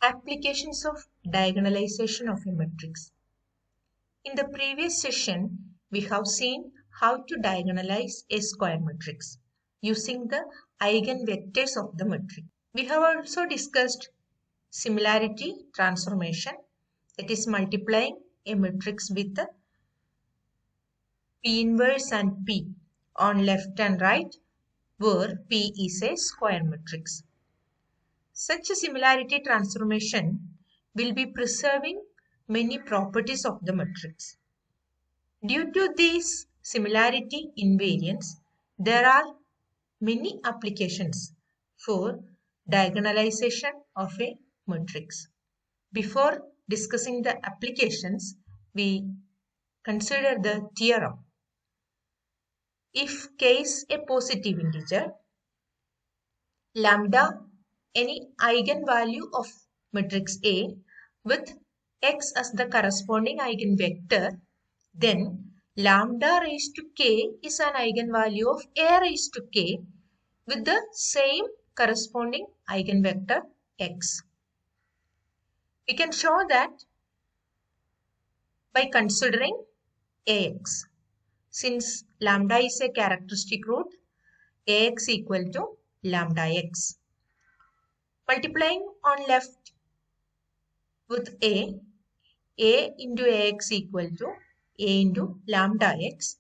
Applications of diagonalization of a matrix. In the previous session, we have seen how to diagonalize a square matrix using the eigenvectors of the matrix. We have also discussed similarity transformation, that is multiplying a matrix with the P inverse and P on left and right, where P is a square matrix. Such a similarity transformation will be preserving many properties of the matrix. Due to these similarity invariants, there are many applications for diagonalization of a matrix. Before discussing the applications, we consider the theorem. If k is a positive integer, lambda any eigenvalue of matrix A with x as the corresponding eigenvector, then lambda raised to k is an eigenvalue of A raised to k with the same corresponding eigenvector x. We can show that by considering Ax. Since lambda is a characteristic root, Ax equal to lambda x. Multiplying on left with A into Ax equal to A into lambda x.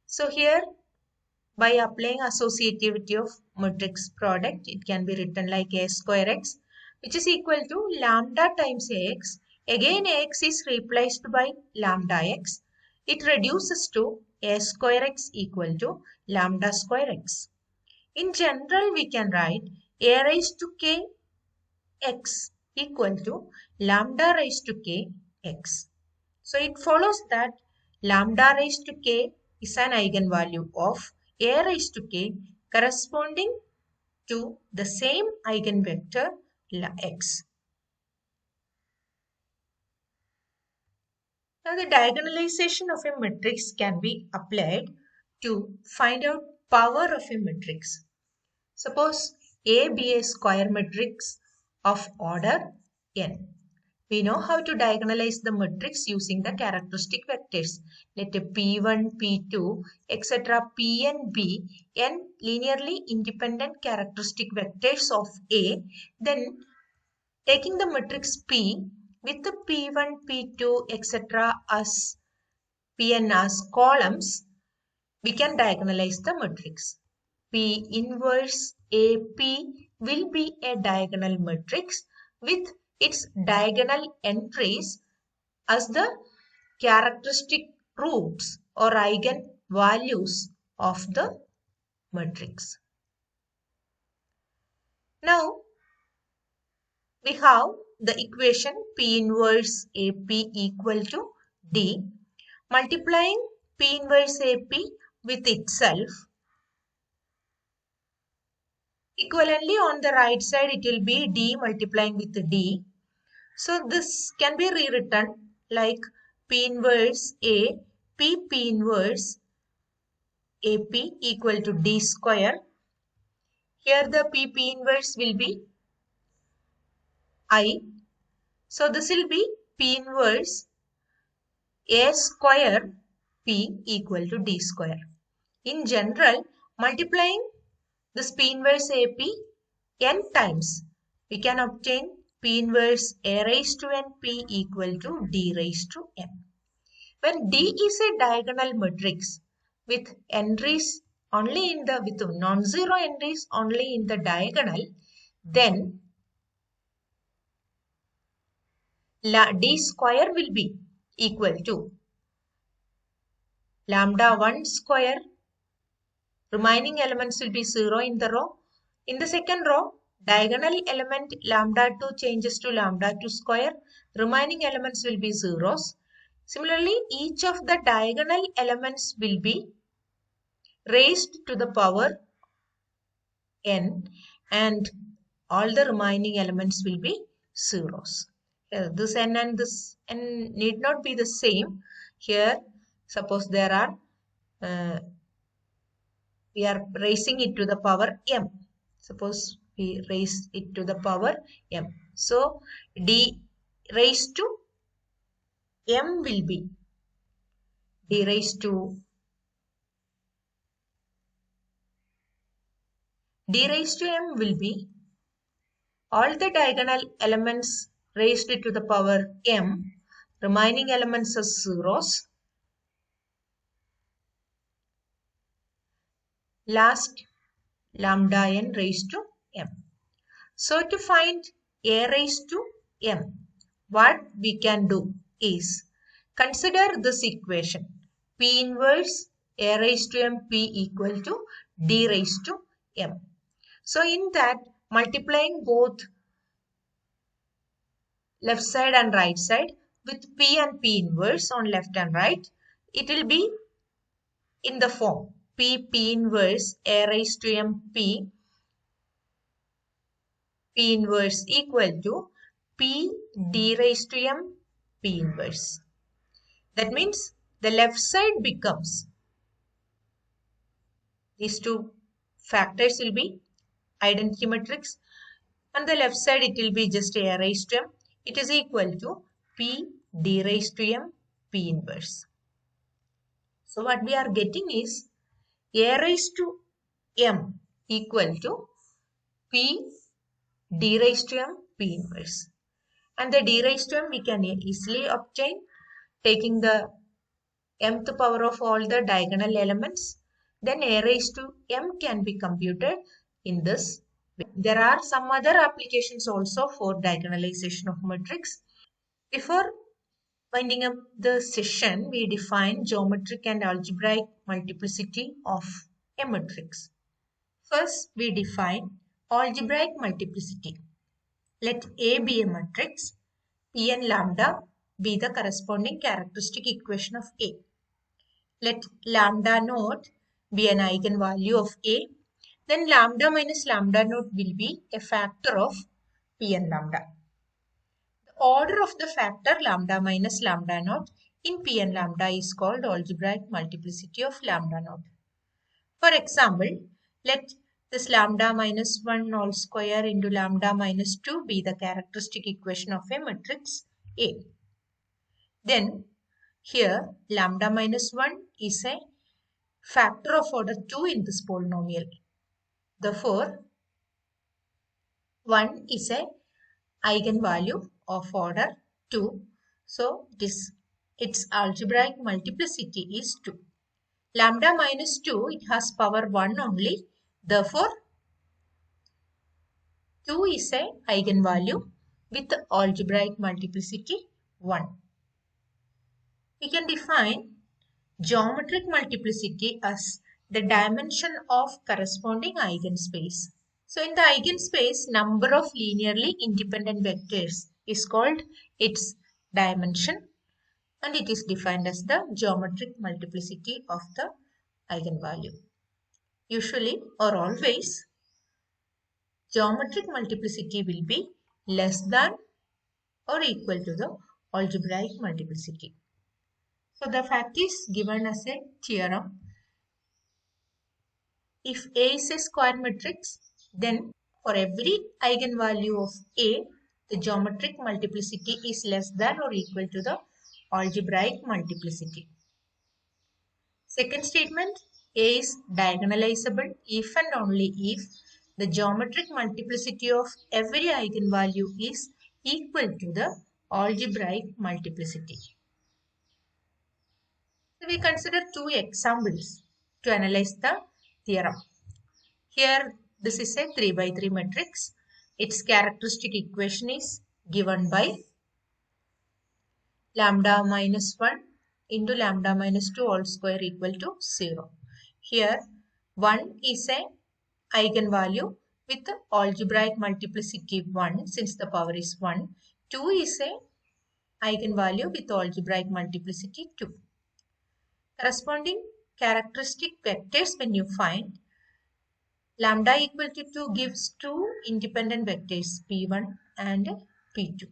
So here, by applying associativity of matrix product, it can be written like A square x, which is equal to lambda times Ax. Again, Ax is replaced by lambda x. It reduces to A square x equal to lambda square x. In general, we can write A raised to k x equal to lambda raised to k x. So it follows that lambda raised to k is an eigenvalue of A raised to k corresponding to the same eigenvector x. Now the diagonalization of a matrix can be applied to find out power of a matrix. Suppose A be a square matrix of order n. We know how to diagonalize the matrix using the characteristic vectors. Let P1, P2, etc. Pn be n linearly independent characteristic vectors of A. Then taking the matrix P with the P1, P2, etc. as Pn as columns, we can diagonalize the matrix. P inverse AP will be a diagonal matrix with its diagonal entries as the characteristic roots or eigenvalues of the matrix. Now, we have the equation P inverse AP equal to D. Multiplying P inverse AP with itself, equivalently on the right side it will be D multiplying with D. So this can be rewritten like P inverse A, P inverse AP equal to D square. Here the P inverse will be I. So this will be P inverse A square P equal to D square. In general, multiplying this P inverse AP n times, we can obtain P inverse A raised to n P equal to D raised to n. When D is a diagonal matrix with entries only in the, with non-zero entries only in the diagonal, then D square will be equal to lambda 1 square. Remaining elements will be 0 in the row. In the second row, diagonal element lambda 2 changes to lambda 2 square. Remaining elements will be zeros. Similarly, each of the diagonal elements will be raised to the power n and all the remaining elements will be zeros. Here, this n and this n need not be the same. Here, suppose there are we are raising it to the power m. Suppose we raise it to the power m. So d raised to m will be d raised to m will be all the diagonal elements raised to the power m, remaining elements are zeros. Last lambda n raised to m. So to find a raised to m, what we can do is consider this equation P inverse a raised to m P equal to d raised to m. So in that, multiplying both left side and right side with P and P inverse on left and right, it will be in the form P inverse a raised to m P inverse equal to P d raised to m P inverse. That means the left side becomes, these two factors will be identity matrix, and the left side it will be just a raised to m. It is equal to P d raised to m P inverse. So what we are getting is a raised to m equal to P d raised to m P inverse. And the d raised to m we can easily obtain taking the mth power of all the diagonal elements. Then a raised to m can be computed in this way. There are some other applications also for diagonalization of matrix. Before winding up the session, we define geometric and algebraic multiplicity of a matrix. First, we define algebraic multiplicity. Let A be a matrix, P and lambda be the corresponding characteristic equation of A. Let lambda naught be an eigenvalue of A. Then lambda minus lambda naught will be a factor of P and lambda. The order of the factor lambda minus lambda naught in P and lambda is called algebraic multiplicity of lambda naught. For example, let this lambda minus 1 all square into lambda minus 2 be the characteristic equation of a matrix A. Then here lambda minus 1 is a factor of order 2 in this polynomial. Therefore, 1 is a eigenvalue of order 2. So its algebraic multiplicity is 2. Lambda minus 2, it has power 1 only. Therefore, 2 is a eigenvalue with algebraic multiplicity 1. We can define geometric multiplicity as the dimension of corresponding eigenspace. So in the eigenspace, number of linearly independent vectors is called its dimension, and it is defined as the geometric multiplicity of the eigenvalue. Usually or always, geometric multiplicity will be less than or equal to the algebraic multiplicity. So the fact is given as a theorem. If A is a square matrix, then for every eigenvalue of A, the geometric multiplicity is less than or equal to the algebraic multiplicity. Second statement, A is diagonalizable if and only if the geometric multiplicity of every eigenvalue is equal to the algebraic multiplicity. So we consider two examples to analyze the theorem. Here this is a 3 by 3 matrix. Its characteristic equation is given by lambda minus 1 into lambda minus 2 all square equal to 0. Here 1 is a eigenvalue with the algebraic multiplicity 1 since the power is 1. 2 is a eigenvalue with algebraic multiplicity 2. Corresponding characteristic vectors when you find lambda equal to 2 gives two independent vectors p1 and p2.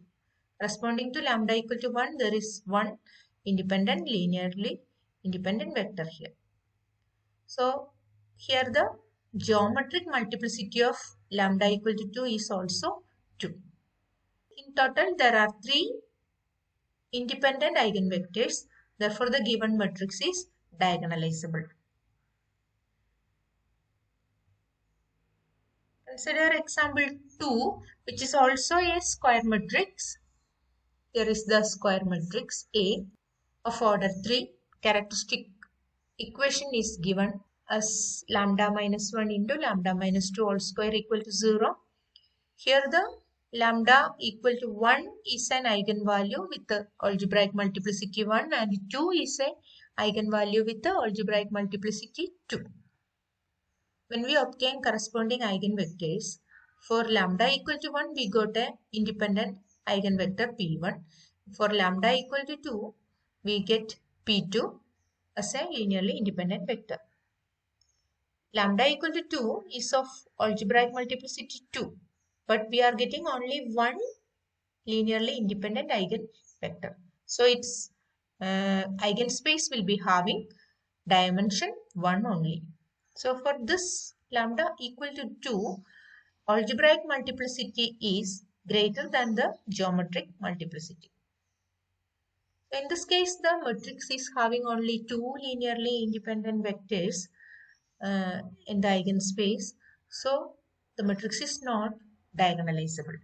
Corresponding to lambda equal to 1, there is one independent linearly independent vector here. So here the geometric multiplicity of lambda equal to 2 is also 2. In total, there are 3 independent eigenvectors. Therefore, the given matrix is diagonalizable. Consider example 2, which is also a square matrix. Here is the square matrix A of order 3. Characteristic equation is given as lambda minus 1 into lambda minus 2 all square equal to 0. Here the lambda equal to 1 is an eigenvalue with the algebraic multiplicity 1 and 2 is an eigenvalue with the algebraic multiplicity 2. When we obtain corresponding eigenvectors, for lambda equal to 1 we got a independent eigenvector P1. For lambda equal to 2 we get P2 as a linearly independent vector. Lambda equal to 2 is of algebraic multiplicity 2, but we are getting only one linearly independent eigenvector. So its eigenspace will be having dimension 1 only. So for this lambda equal to 2, algebraic multiplicity is greater than the geometric multiplicity. In this case, the matrix is having only 2 linearly independent vectors in the eigenspace. So the matrix is not diagonalizable.